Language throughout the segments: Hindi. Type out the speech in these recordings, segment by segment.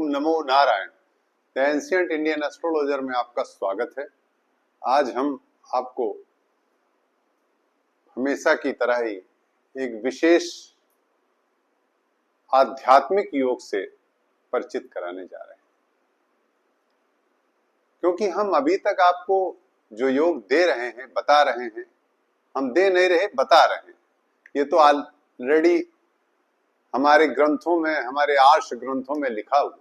NaMo Narayan. The ancient Indian astrologer में आपका स्वागत है। आज हम आपको हमेशा की तरह ही एक विशेष आध्यात्मिक योग से परिचित कराने जा रहे हैं, क्योंकि हम अभी तक आपको जो योग दे रहे हैं, बता रहे हैं, हम दे नहीं रहे, बता रहे हैं। ये तो ऑलरेडी हमारे ग्रंथों में, हमारे आर्ष ग्रंथों में लिखा हुआ,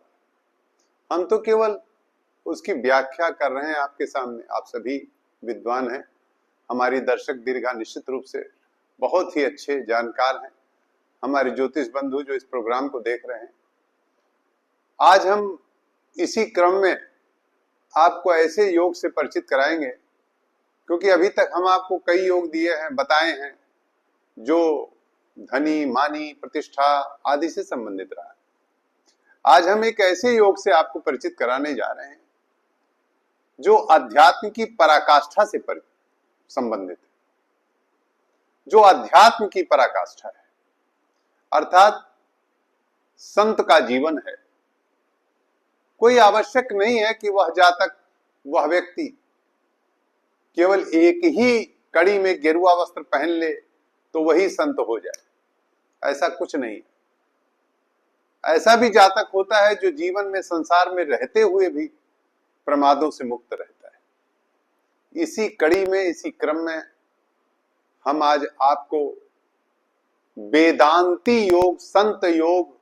हम तो केवल उसकी व्याख्या कर रहे हैं आपके सामने। आप सभी विद्वान हैं, हमारी दर्शक दीर्घा निश्चित रूप से बहुत ही अच्छे जानकार हैं, हमारे ज्योतिष बंधु जो इस प्रोग्राम को देख रहे हैं। आज हम इसी क्रम में आपको ऐसे योग से परिचित कराएंगे, क्योंकि अभी तक हम आपको कई योग दिए हैं, बताए हैं, जो धनी, मानी, प्रतिष्ठा आदि से संबंधित रहा है। आज हम एक ऐसे योग से आपको परिचित कराने जा रहे हैं जो अध्यात्म की पराकाष्ठा से संबंधित है, जो अध्यात्म की पराकाष्ठा है, अर्थात संत का जीवन है। कोई आवश्यक नहीं है कि वह जातक, वह व्यक्ति केवल एक ही कड़ी में गेरुआ वस्त्र पहन ले तो वही संत हो जाए, ऐसा कुछ नहीं है। ऐसा भी जातक होता है जो जीवन में, संसार में रहते हुए भी प्रमादों से मुक्त रहता है। इसी कड़ी में, इसी क्रम में हम आज आपको वेदांती योग, संत योग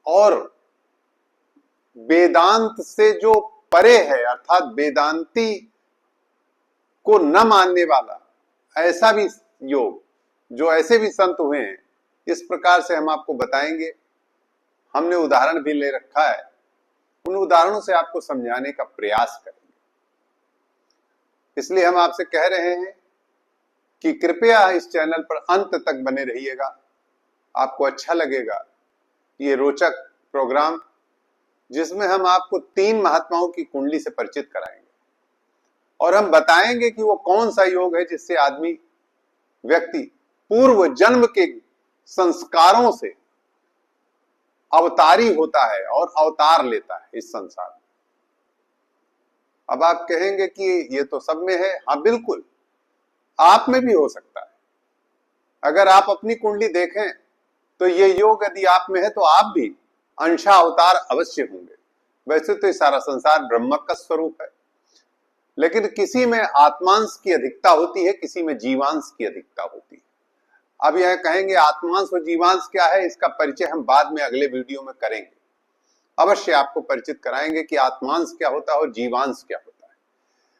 और वेदांत से जो परे है, अर्थात वेदांती को न मानने वाला ऐसा भी योग, जो ऐसे भी संत हुए हैं, इस प्रकार से हम आपको बताएंगे। हमने उदाहरण भी ले रखा है, उन उदाहरणों से आपको समझाने का प्रयास करेंगे। इसलिए हम आपसे कह रहे हैं कि कृपया इस चैनल पर अंत तक बने रहिएगा। आपको अच्छा लगेगा ये रोचक प्रोग्राम, जिसमें हम आपको 3 महात्माओं की कुंडली से परिचित कराएंगे और हम बताएंगे कि वो कौन सा योग है जिससे आदमी, व्यक्ति पूर्व जन्म के संस्कारों से अवतारी होता है और अवतार लेता है इस संसार में। अब आप कहेंगे कि ये तो सब में है। हाँ, बिल्कुल, आप में भी हो सकता है। अगर आप अपनी कुंडली देखें तो ये योग यदि आप में है तो आप भी अंशा अवतार अवश्य होंगे। वैसे तो ये सारा संसार ब्रह्म का स्वरूप है, लेकिन किसी में आत्मांश की अधिकता होती है, किसी में जीवांश की अधिकता होती है। अब यह कहेंगे आत्मांश और जीवांश क्या है, इसका परिचय हम बाद में अगले वीडियो में करेंगे। अवश्य आपको परिचित कराएंगे कि आत्मांश क्या होता है और जीवांश क्या होता है।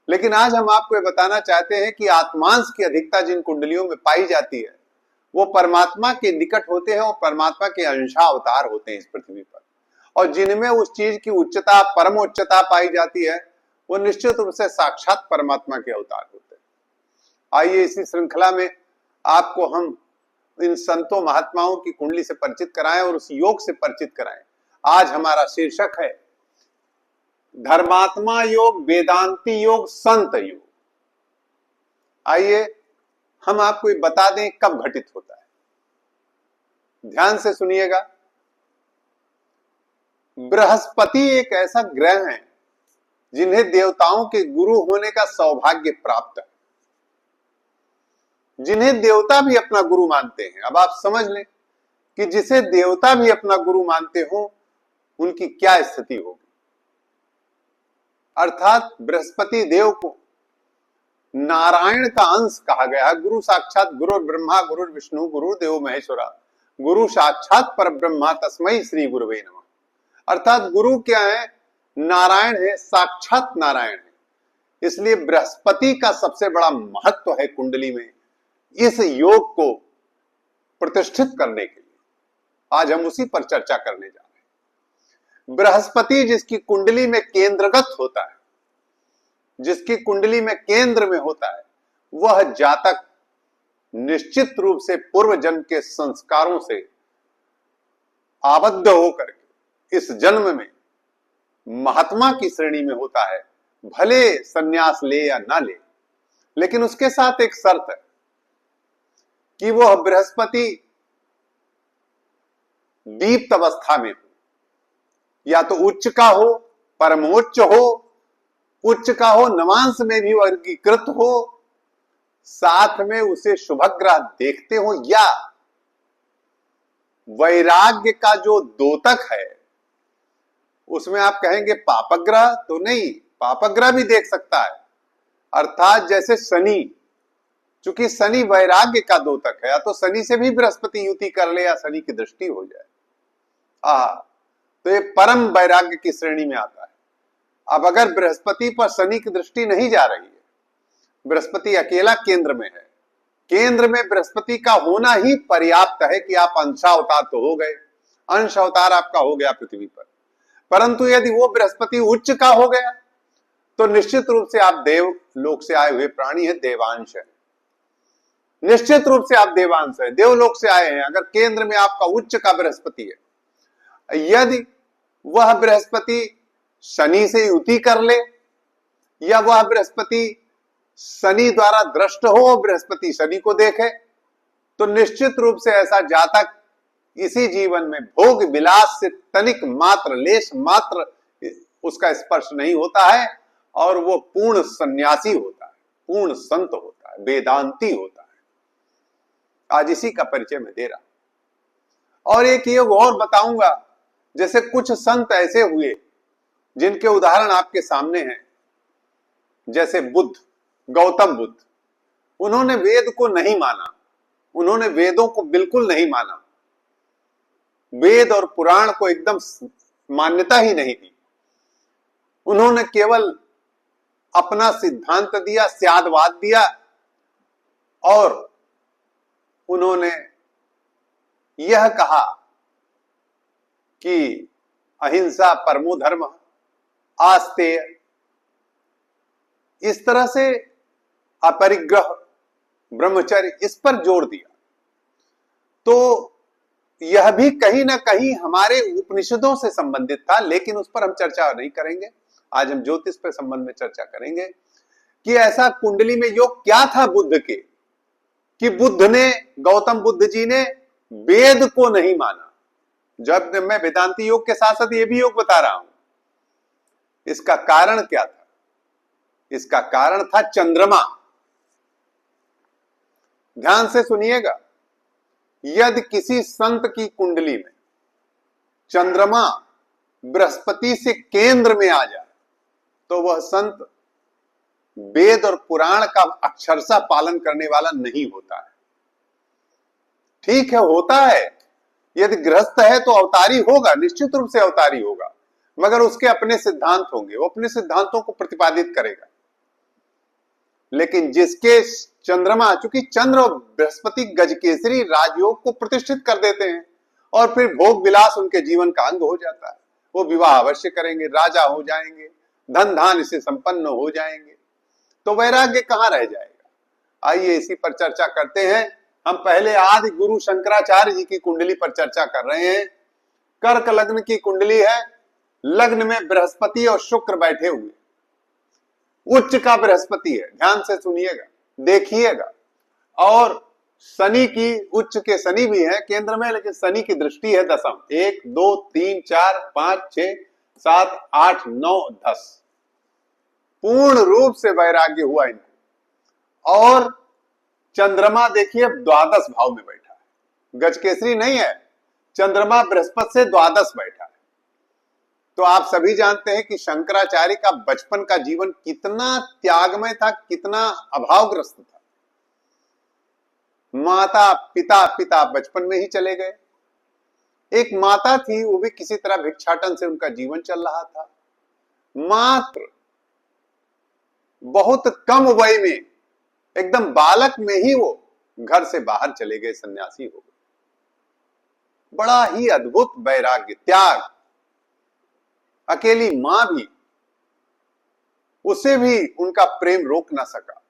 लेकिन आज हम आपको ये बताना चाहते हैं कि आत्मांश की अधिकता जिन कुंडलियों में पाई जाती है वो परमात्मा के निकट होते हैं और परमात्मा के अंशा अवतार होते हैं इस पृथ्वी पर। और जिनमें उस चीज की उच्चता, परम उच्चता पाई जाती है, वो निश्चित रूप से साक्षात परमात्मा के अवतार होते हैं। आइए इसी श्रृंखला में आपको हम इन संतों, महात्माओं की कुंडली से परिचित कराएं और उस योग से परिचित कराएं। आज हमारा शीर्षक है धर्मात्मा योग, वेदांती योग, संत योग। आइए हम आपको ये बता दें कब घटित होता है। ध्यान से सुनिएगा। बृहस्पति एक ऐसा ग्रह है जिन्हें देवताओं के गुरु होने का सौभाग्य प्राप्त है, जिन्हें देवता भी अपना गुरु मानते हैं। अब आप समझ लें कि जिसे देवता भी अपना गुरु मानते हो, उनकी क्या स्थिति होगी। अर्थात बृहस्पति देव को नारायण का अंश कहा गया। गुरु साक्षात गुरु ब्रह्मा गुरु विष्णु गुरु देव महेश्वरा, गुरु साक्षात पर ब्रह्मा तस्मै श्री गुरुवे नमः। अर्थात गुरु क्या है? नारायण है, साक्षात नारायण है। इसलिए बृहस्पति का सबसे बड़ा महत्व है कुंडली में इस योग को प्रतिष्ठित करने के लिए। आज हम उसी पर चर्चा करने जा रहे हैं। बृहस्पति जिसकी कुंडली में केंद्रगत होता है, जिसकी कुंडली में केंद्र में होता है, वह जातक निश्चित रूप से पूर्व जन्म के संस्कारों से आबद्ध होकर के इस जन्म में महात्मा की श्रेणी में होता है। भले संन्यास ले या ना ले, लेकिन उसके साथ एक शर्त है कि वह बृहस्पति दीप्त अवस्था में हो, या तो उच्च का हो, परमोच्च हो, उच्च का हो, नवांश में भी वर्गीकृत हो, साथ में उसे शुभग्रह देखते हो, या वैराग्य का जो द्योतक है उसमें आप कहेंगे पापग्रह, तो नहीं, पापग्रह भी देख सकता है। अर्थात जैसे शनि, चूंकि शनि वैराग्य का द्योतक है, या तो शनि से भी बृहस्पति युति कर ले या शनि की दृष्टि हो जाए, तो ये परम वैराग्य की श्रेणी में आता है। अब अगर बृहस्पति पर शनि की दृष्टि नहीं जा रही है, बृहस्पति अकेला केंद्र में है, केंद्र में बृहस्पति का होना ही पर्याप्त है कि आप अंशावतार तो हो गए, अंश अवतार आपका हो गया पृथ्वी पर। परंतु यदि वो बृहस्पति उच्च का हो गया तो निश्चित रूप से आप देव लोक से आए हुए प्राणी है, देवांश है, निश्चित रूप से आप देवांश है, देवलोक से आए हैं। अगर केंद्र में आपका उच्च का बृहस्पति है, यदि वह बृहस्पति शनि से युति कर ले, या वह बृहस्पति शनि द्वारा दृष्ट हो, बृहस्पति शनि को देखे, तो निश्चित रूप से ऐसा जातक इसी जीवन में भोग विलास से तनिक मात्र, लेश मात्र उसका स्पर्श नहीं होता है, और वो पूर्ण सन्यासी होता है, पूर्ण संत होता है, वेदांती होता है। आज इसी का परिचय मैं दे रहा हूं। और एक योग और बताऊंगा, जैसे कुछ संत ऐसे हुए जिनके उदाहरण आपके सामने हैं, जैसे बुद्ध, गौतम बुद्ध, उन्होंने वेद को नहीं माना, उन्होंने वेदों को बिल्कुल नहीं माना, वेद और पुराण को एकदम मान्यता ही नहीं दी। उन्होंने केवल अपना सिद्धांत दिया, स्यादवाद दिया, और उन्होंने यह कहा कि अहिंसा परमो धर्म, आस्तेय, इस तरह से अपरिग्रह, ब्रह्मचर्य, इस पर जोर दिया। तो यह भी कहीं ना कहीं हमारे उपनिषदों से संबंधित था, लेकिन उस पर हम चर्चा नहीं करेंगे। आज हम ज्योतिष पर संबंध में चर्चा करेंगे कि ऐसा कुंडली में योग क्या था बुद्ध के, कि बुद्ध ने, गौतम बुद्ध जी ने वेद को नहीं माना। जब मैं वेदांती योग के साथ साथ ये भी योग बता रहा हूं, इसका कारण क्या था? इसका कारण था चंद्रमा। ध्यान से सुनिएगा, यदि किसी संत की कुंडली में चंद्रमा बृहस्पति से केंद्र में आ जाए तो वह संत वेद और पुराण का अक्षरशः पालन करने वाला नहीं होता है। ठीक है, होता है, यदि गृहस्थ है तो अवतारी होगा, निश्चित रूप से अवतारी होगा, मगर उसके अपने सिद्धांत होंगे, वो अपने सिद्धांतों को प्रतिपादित करेगा। लेकिन जिसके चंद्रमा, चूंकि चंद्र और बृहस्पति गजकेसरी राजयोग को प्रतिष्ठित कर देते हैं, और फिर भोग विलास उनके जीवन का अंग हो जाता है। वो विवाह अवश्य करेंगे, राजा हो जाएंगे, धन धान से संपन्न हो जाएंगे, तो वैराग्य कहां रह जाएगा? आइए इसी पर चर्चा करते हैं। हम पहले आदि गुरु शंकराचार्य जी की कुंडली पर चर्चा कर रहे हैं। कर्क लग्न की कुंडली है, लग्न में बृहस्पति और शुक्र बैठे हुए, उच्च का बृहस्पति है, ध्यान से सुनिएगा, देखिएगा, और शनि की, उच्च के शनि भी है केंद्र में, लेकिन शनि की दृष्टि है दशम, 1 2 3 4 5 6 7 8 9 10, पूर्ण रूप से वैराग्य हुआ इनको। और चंद्रमा देखिए द्वादश भाव में बैठा है, गजकेसरी नहीं है, चंद्रमा बृहस्पति से द्वादश बैठा है। तो आप सभी जानते हैं कि शंकराचार्य का बचपन का जीवन कितना त्यागमय था, कितना अभावग्रस्त था। माता पिता बचपन में ही चले गए। एक माता थी, वो भी किसी तरह भिक्षाटन से उनका जीवन चल रहा था। मात्र बहुत कम वय में, एकदम बालक में ही वो घर से बाहर चले गए, सन्यासी हो गए। बड़ा ही अद्भुत वैराग्य, त्याग। अकेली मां भी, उसे भी उनका प्रेम रोक ना सका,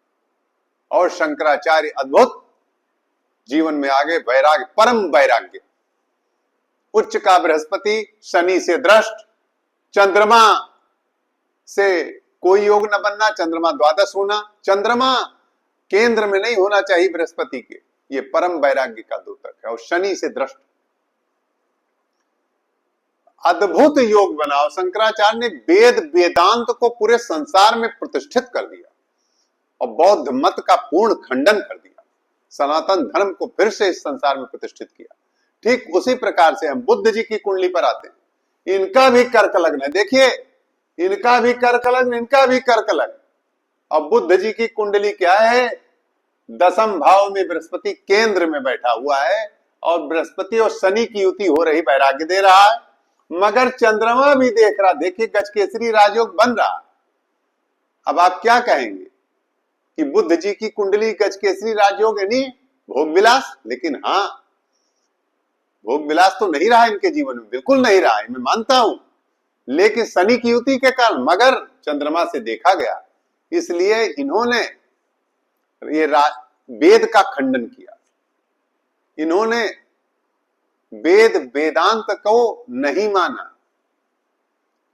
और शंकराचार्य अद्भुत जीवन में आगे, वैराग्य, परम वैराग्य। उच्च का बृहस्पति शनि से दृष्ट, चंद्रमा से कोई योग न बनना, चंद्रमा द्वादश होना, चंद्रमा केंद्र में नहीं होना चाहिए बृहस्पति के, ये परम वैराग्य का द्योतक है, और शनि से दृष्ट। अद्भुत योग बनाओ। शंकराचार्य ने वेद वेदांत को पूरे संसार में प्रतिष्ठित कर दिया और बौद्ध मत का पूर्ण खंडन कर दिया, सनातन धर्म को फिर से इस संसार में प्रतिष्ठित किया। ठीक उसी प्रकार से हम बुद्ध जी की कुंडली पर आते हैं। इनका भी कर्क लग्न है, देखिए इनका भी कर्क लग्न, इनका भी कर्क लग्न। अब बुद्ध जी की कुंडली क्या है? 10वें भाव में बृहस्पति केंद्र में बैठा हुआ है और बृहस्पति और शनि की युति हो रही, वैराग्य दे रहा है, मगर चंद्रमा भी देख रहा। देखिए गजकेसरी राजयोग बन रहा। अब आप क्या कहेंगे कि बुद्ध जी की कुंडली गजकेसरी राजयोग है, नहीं भोग विलास? लेकिन हाँ, भोग विलास तो नहीं रहा इनके जीवन में, बिल्कुल नहीं रहा है, मैं मानता हूं, लेकिन शनि की युति के कारण, मगर चंद्रमा से देखा गया, इसलिए इन्होंने ये वेद का खंडन किया। इन्होंने वेद वेदांत को नहीं माना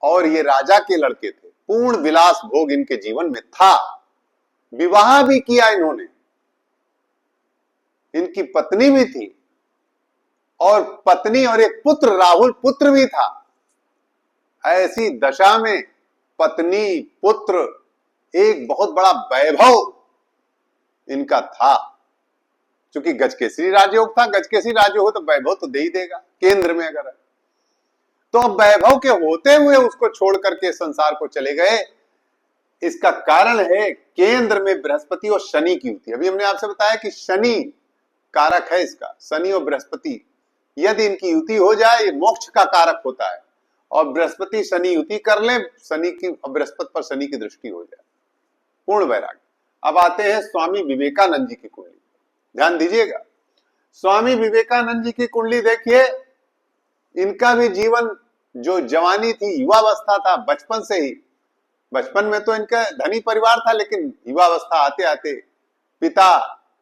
और ये राजा के लड़के थे, पूर्ण विलास भोग इनके जीवन में था। विवाह भी किया इन्होंने, इनकी पत्नी भी थी और पत्नी और एक पुत्र, राहुल पुत्र भी था। ऐसी दशा में पत्नी पुत्र एक बहुत बड़ा वैभव इनका था। क्योंकि गजकेसरी राजयोग था, गजकेसरी राजयोग हो तो वैभव तो दे ही देगा केंद्र में अगर है। तो अब वैभव के होते हुए उसको छोड़ करके संसार को चले गए। इसका कारण है केंद्र में बृहस्पति और शनि की युति। अभी हमने आपसे बताया कि शनि कारक है इसका, शनि और बृहस्पति यदि इनकी युति हो जाए, ये मोक्ष का कारक होता है। और बृहस्पति शनि युति कर ले, शनि की बृहस्पति पर शनि की दृष्टि हो जाए, पूर्ण वैराग्य। अब आते हैं स्वामी विवेकानंद जी की कुंडली, ध्यान दीजिएगा। स्वामी विवेकानंद जी की कुंडली देखिए, इनका भी जीवन जो जवानी थी, युवावस्था था, बचपन से ही, बचपन में तो इनका धनी परिवार था, लेकिन युवावस्था आते आते पिता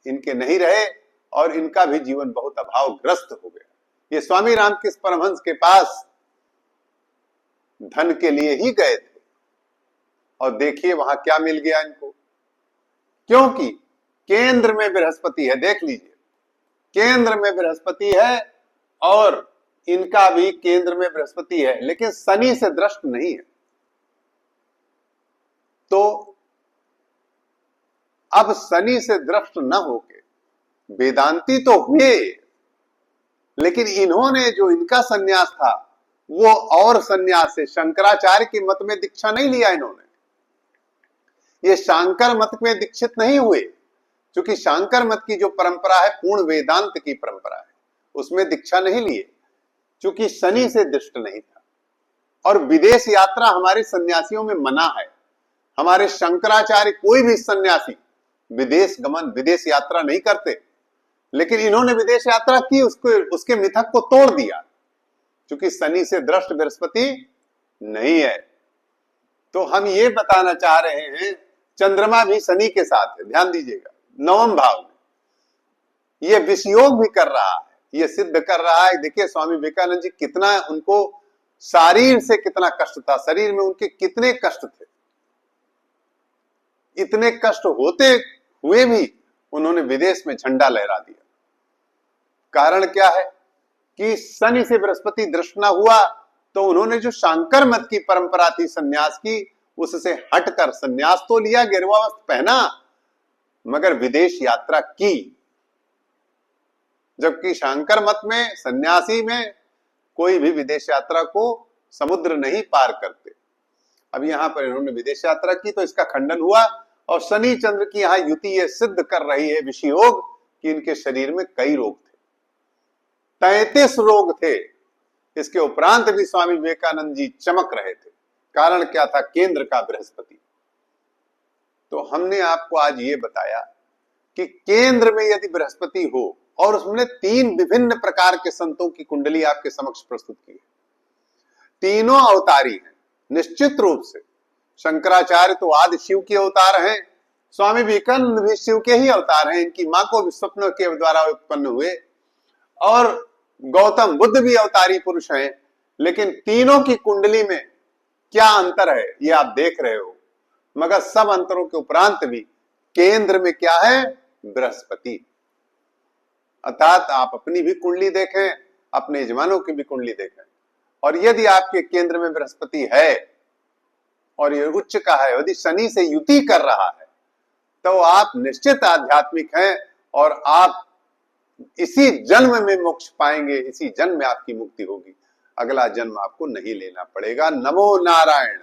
इनके नहीं रहे और इनका भी जीवन बहुत अभावग्रस्त हो गया। ये स्वामी रामकृष्ण परमहंस के पास धन के लिए ही गए थे और देखिए वहां क्या मिल गया इनको, क्योंकि केंद्र में बृहस्पति है। देख लीजिए, केंद्र में बृहस्पति है और इनका भी केंद्र में बृहस्पति है, लेकिन शनि से दृष्ट नहीं है। तो अब शनि से दृष्ट न होके वेदांती तो हुए, लेकिन इन्होंने जो इनका सन्यास था वो और सन्यास से, शंकराचार्य के मत में दीक्षा नहीं लिया इन्होंने। ये शांकर मत में दीक्षित नहीं हुए, क्योंकि शांकर मत की जो परंपरा है पूर्ण वेदांत की परंपरा है, उसमें दीक्षा नहीं लिए, क्योंकि शनि से दृष्ट नहीं था। और विदेश यात्रा हमारे सन्यासियों में मना है। हमारे शंकराचार्य कोई भी सन्यासी विदेश गमन, विदेश यात्रा नहीं करते, लेकिन इन्होंने विदेश यात्रा की, उसके मिथक को तोड़ दिया, क्योंकि शनि से दृष्ट बृहस्पति नहीं है। तो हम ये बताना चाह रहे हैं, चंद्रमा भी शनि के साथ है, ध्यान दीजिएगा, 9वें भाव में ये विषयोग भी कर रहा है, ये सिद्ध कर रहा है। देखिए स्वामी विवेकानंद जी कितना, उनको शरीर से कितना कष्ट था, शरीर में उनके कितने कष्ट थे, इतने कष्ट होते हुए भी उन्होंने विदेश में झंडा लहरा दिया। कारण क्या है कि शनि से बृहस्पति दृष्ट न हुआ, तो उन्होंने जो शांकर मत की परंपरा थी सन्यास की, उससे हटकर सन्यास तो लिया, गेरुआ वस्त्र पहना, मगर विदेश यात्रा की। जबकि शांकर मत में, सन्यासी में कोई भी विदेश यात्रा को समुद्र नहीं पार करते। अब यहां पर इन्होंने विदेश यात्रा की तो इसका खंडन हुआ। और शनि चंद्र की यहां युति ये सिद्ध कर रही है विषयोग कि इनके शरीर में कई रोग थे, 33 रोग थे। इसके उपरांत भी स्वामी विवेकानंद जी चमक रहे थे। कारण क्या था? केंद्र का बृहस्पति। तो हमने आपको आज ये बताया कि केंद्र में यदि बृहस्पति हो, और उसमें 3 विभिन्न प्रकार के संतों की कुंडली आपके समक्ष प्रस्तुत की है, तीनों अवतारी हैं निश्चित रूप से। शंकराचार्य तो आदि शिव के अवतार हैं, स्वामी विवेकानंद भी शिव के ही अवतार हैं, इनकी मां को भी स्वप्न के द्वारा उत्पन्न हुए, और गौतम बुद्ध भी अवतारी पुरुष हैं। लेकिन तीनों की कुंडली में क्या अंतर है ये आप देख रहे हो, मगर सब अंतरों के उपरांत भी केंद्र में क्या है? बृहस्पति। अर्थात आप अपनी भी कुंडली देखें, अपने यजमानों की भी कुंडली देखें, और यदि आपके केंद्र में बृहस्पति है और ये उच्च का है, यदि शनि से युति कर रहा है, तो आप निश्चित आध्यात्मिक हैं और आप इसी जन्म में मोक्ष पाएंगे, इसी जन्म में आपकी मुक्ति होगी, अगला जन्म आपको नहीं लेना पड़ेगा। नमो नारायण।